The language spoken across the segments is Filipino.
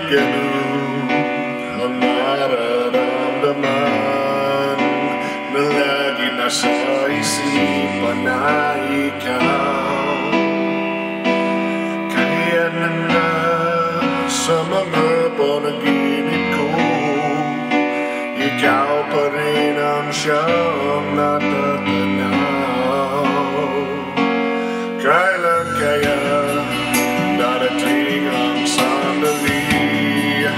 ganun ang nararamdaman na lagi nasa isipan na ikaw. Kaya na nga sa mga panaginip ko, ikaw pa rin ang siyang natatanaw. Kailan kaya darating ang sandali,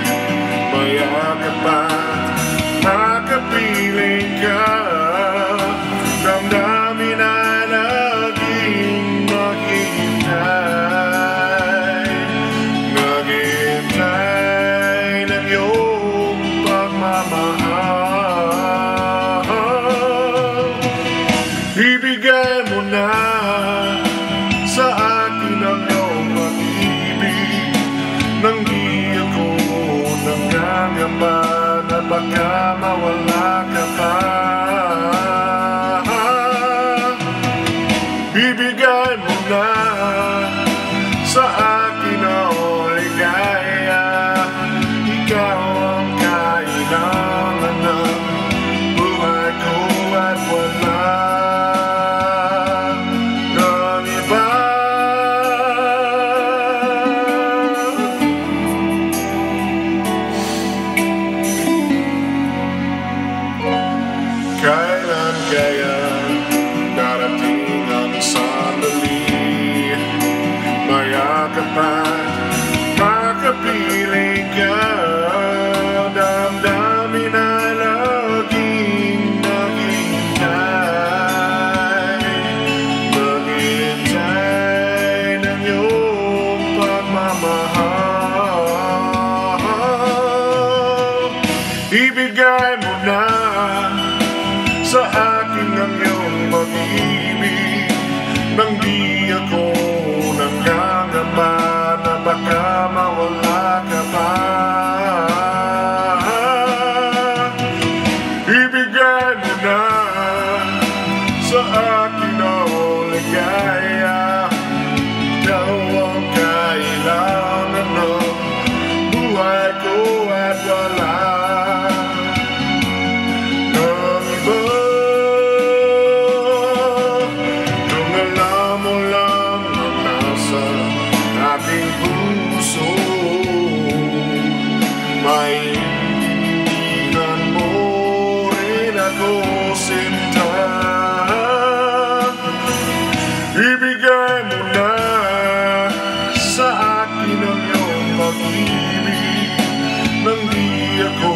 mayakap at makapiling ka, damdamin na laging naghihintay, naghihintay ng iyong pagmamahal. Ibigay mo na sa akin ang iyong pag-ibig, nang di ako nangangamba na baka mawala ka pa. Ibigay mo na sa akin ang ligaya, ikaw ang kailangan ng buhay ko at wala ng iba. Kailan kaya darating ang sandali, mayakap at makapiling ka, damdamin na laging naghihintay, maghihintay ng iyong pagmamahal. Ibigay mo na sa akin ang iyong pag-ibig, nang di ako nangangamba na baka mawala ka pa. Ibigay mo na sa akin ang ligaya, ikaw ang kailangan ng buhay ko at wala. Aking puso, maintindihan mo rin ako, sinta. Ibigay mo na sa akin ang iyong pag-ibig, nang di ako